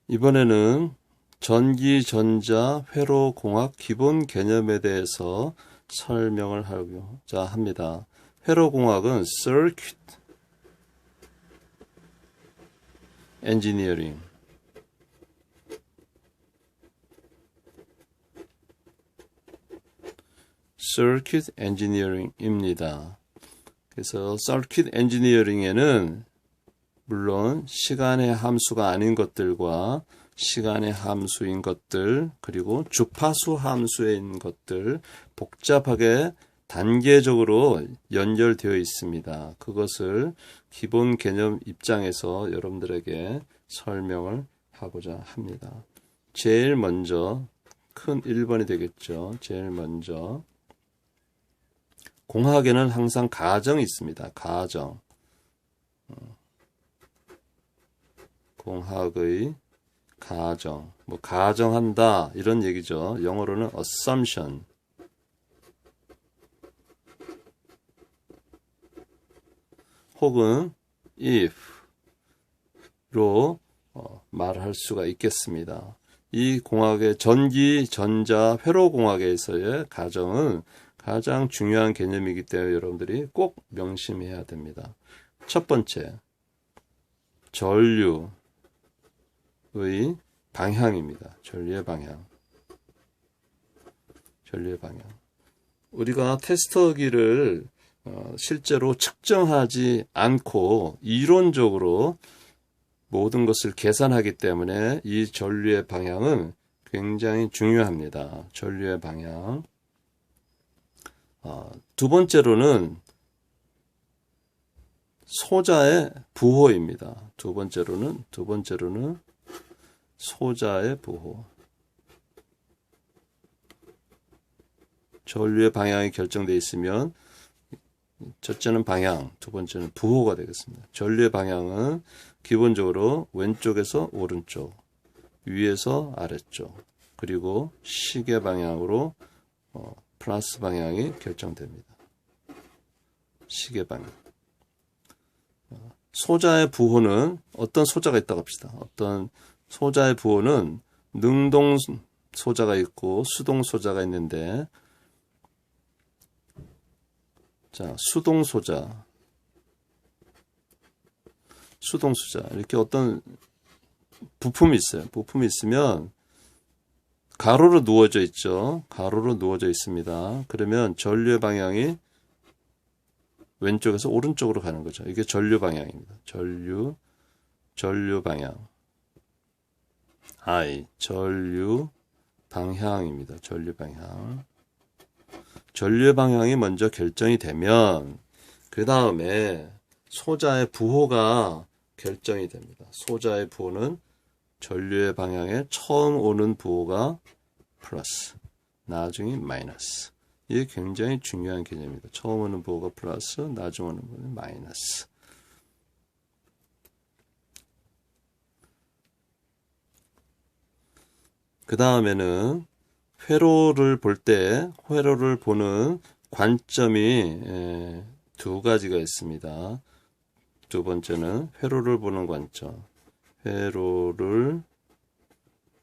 이번에는 전기, 전자, 회로, 공학 기본 개념에 대해서 설명을 하고자 합니다. 회로 공학은 Circuit Engineering, Circuit Engineering입니다. 그래서 Circuit Engineering에는 물론 시간의 함수가 아닌 것들과 시간의 함수인 것들, 그리고 주파수 함수인 것들 복잡하게 단계적으로 연결되어 있습니다. 그것을 기본 개념 입장에서 여러분들에게 설명을 하고자 합니다. 제일 먼저 큰 1번이 되겠죠. 제일 먼저 공학에는 항상 가정이 있습니다. 가정. 공학의 가정, 뭐 가정한다 이런 얘기죠. 영어로는 assumption. 혹은 if로 말할 수가 있겠습니다. 이 공학의 전기, 전자, 회로 공학에서의 가정은 가장 중요한 개념이기 때문에 여러분들이 꼭 명심해야 됩니다. 첫 번째, 전류의 방향입니다. 전류의 방향. 전류의 방향. 우리가 테스터기를 실제로 측정하지 않고 이론적으로 모든 것을 계산하기 때문에 이 전류의 방향은 굉장히 중요합니다. 전류의 방향. 두 번째로는 소자의 부호입니다. 두 번째로는 소자의 부호. 전류의 방향이 결정되어 있으면 첫째는 방향, 두 번째는 부호가 되겠습니다. 전류의 방향은 기본적으로 왼쪽에서 오른쪽, 위에서 아래쪽, 그리고 시계 방향으로 플러스 방향이 결정됩니다. 시계 방향. 소자의 부호는 어떤 소자가 있다고 합시다. 어떤 소자의 부호는 능동 소자가 있고 수동 소자가 있는데, 자, 수동 소자 이렇게 어떤 부품이 있어요. 부품이 있으면 가로로 누워져 있죠. 가로로 누워져 있습니다. 그러면 전류의 방향이 왼쪽에서 오른쪽으로 가는 거죠. 이게 전류 방향입니다. 전류 방향. 전류 방향입니다. 전류 방향. 전류의 방향이 먼저 결정이 되면 그 다음에 소자의 부호가 결정이 됩니다. 소자의 부호는 전류의 방향에 처음 오는 부호가 플러스, 나중에 마이너스. 이게 굉장히 중요한 개념입니다. 처음 오는 부호가 플러스, 나중 오는 부호는 마이너스. 그 다음에는 회로를 보는 관점이 두 가지가 있습니다. 두 번째는 회로를 보는 관점. 회로를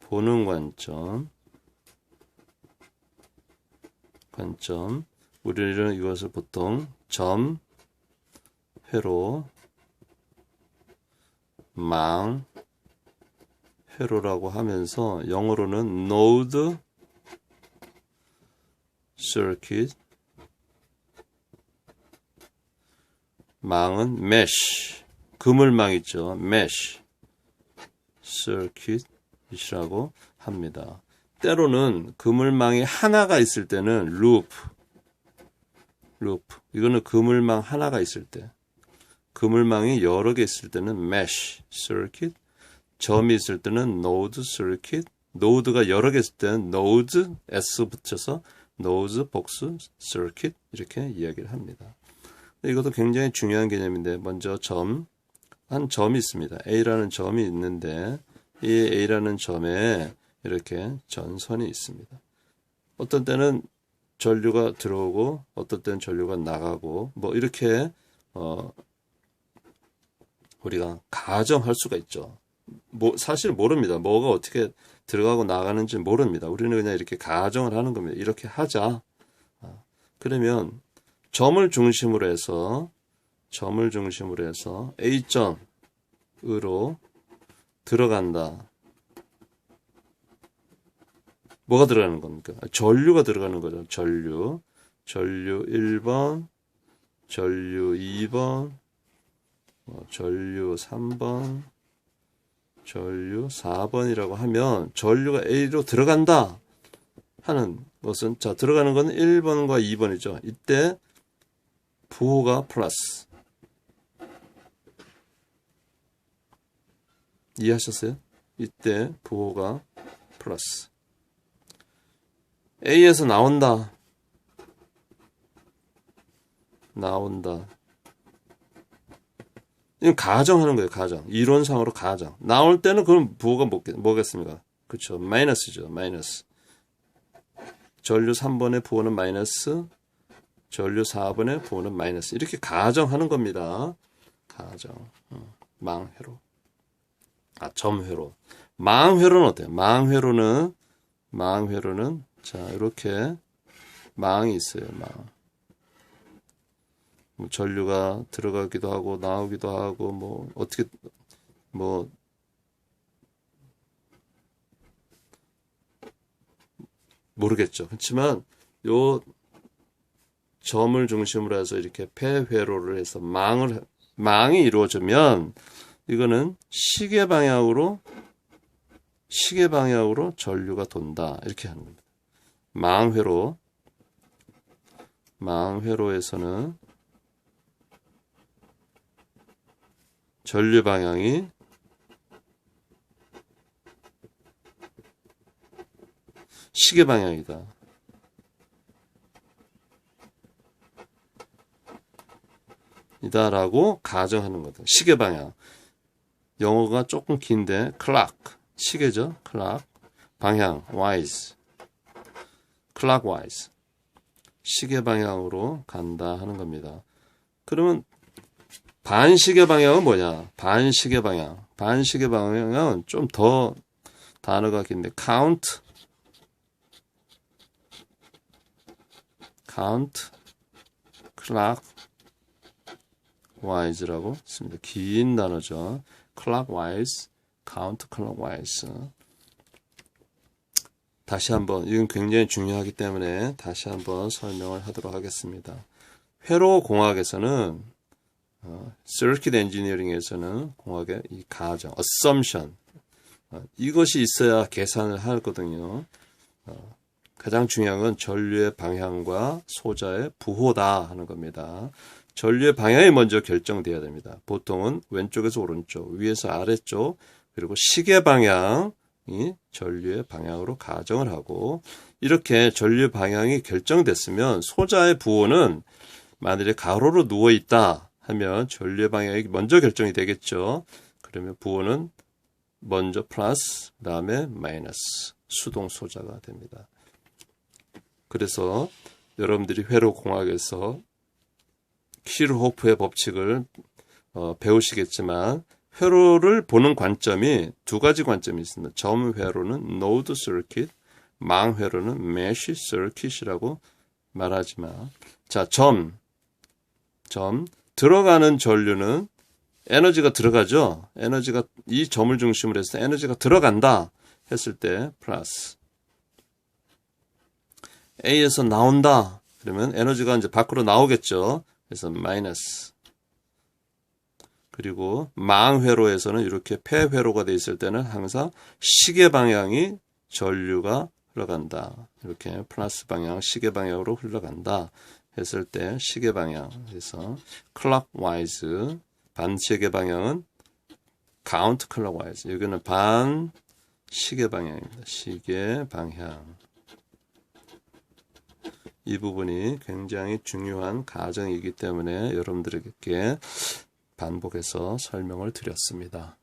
보는 관점. 우리는 이것을 보통 점, 회로, 망, 회로라고 하면서 영어로는 node, circuit, 망은 mesh, 그물망 있죠. mesh, circuit이라고 합니다. 때로는 그물망이 하나가 있을 때는 loop. 이거는 그물망 하나가 있을 때. 그물망이 여러 개 있을 때는 mesh, circuit. 점이 있을 때는 node, circuit. 노드가 여러 개 있을 때는 node, s 붙여서 node, box, circuit 이렇게 이야기를 합니다. 이것도 굉장히 중요한 개념인데 먼저 한 점이 있습니다. A라는 점이 있는데 이 A라는 점에 이렇게 전선이 있습니다. 어떤 때는 전류가 들어오고 어떤 때는 전류가 나가고 뭐 이렇게 우리가 가정할 수가 있죠. 사실 모릅니다. 뭐가 어떻게 들어가고 나가는지 모릅니다. 우리는 그냥 이렇게 가정을 하는 겁니다. 이렇게 하자. 그러면 점을 중심으로 해서 A점으로 들어간다. 뭐가 들어가는 겁니까? 전류가 들어가는 거죠. 전류 1번, 전류 2번, 전류 3번, 전류 4번이라고 하면 전류가 A로 들어간다 하는 것은, 자, 들어가는 건 1번과 2번이죠. 이때 부호가 플러스. 이해하셨어요? 이때 부호가 플러스. A에서 나온다. 이건 가정하는 거예요, 가정. 이론상으로 가정. 나올 때는 그럼 부호가 뭐겠습니까? 그렇죠. 마이너스죠, 마이너스. 전류 3번의 부호는 마이너스, 전류 4번의 부호는 마이너스. 이렇게 가정하는 겁니다. 가정. 망회로. 점회로. 망회로는 어때요? 망회로는 자, 이렇게 망이 있어요, 망. 전류가 들어가기도 하고 나오기도 하고 어떻게 모르겠죠. 그렇지만 요 점을 중심으로 해서 이렇게 폐회로를 해서 망이 이루어지면 이거는 시계 방향으로 전류가 돈다. 이렇게 하는 겁니다. 망회로에서는 전류 방향이 시계 방향이다. 이다라고 가정하는 거다. 시계 방향. 영어가 조금 긴데 clock. 시계죠. clock. 방향 wise. clockwise. 시계 방향으로 간다 하는 겁니다. 그러면 반시계 방향은 뭐냐? 반시계 방향은 좀 더 단어가 긴데 count clockwise라고 씁니다. 긴 단어죠. clockwise, count clockwise. 다시 한번, 이건 굉장히 중요하기 때문에 다시 한번 설명을 하도록 하겠습니다. 회로공학에서는 circuit engineering에서는 공학의 이 가정, assumption, 이것이 있어야 계산을 하거든요. 가장 중요한 건 전류의 방향과 소자의 부호다 하는 겁니다. 전류의 방향이 먼저 결정돼야 됩니다. 보통은 왼쪽에서 오른쪽, 위에서 아래쪽, 그리고 시계 방향이 전류의 방향으로 가정을 하고, 이렇게 전류 방향이 결정됐으면 소자의 부호는 만일에 가로로 누워있다 하면 전류의 방향이 먼저 결정이 되겠죠. 그러면 부호는 먼저 플러스, 그 다음에 마이너스, 수동 소자가 됩니다. 그래서 여러분들이 회로공학에서 키르호프의 법칙을 배우시겠지만, 회로를 보는 관점이 두 가지 관점이 있습니다. 점 회로는 노드 서킷, 망 회로는 메쉬 서킷이라고 말하지만, 자, 점 들어가는 전류는 에너지가 들어가죠. 에너지가 이 점을 중심으로 해서 에너지가 들어간다 했을 때 플러스. A에서 나온다 그러면 에너지가 이제 밖으로 나오겠죠. 그래서 마이너스. 그리고 망회로에서는 이렇게 폐회로가 돼 있을 때는 항상 시계 방향이 전류가 흘러간다. 이렇게 플러스 방향, 시계 방향으로 흘러간다 했을 때 시계 방향. 그래서 clockwise, 반시계 방향은 count clockwise. 여기는 반 시계 방향입니다. 시계 방향. 이 부분이 굉장히 중요한 가정이기 때문에 여러분들에게 반복해서 설명을 드렸습니다.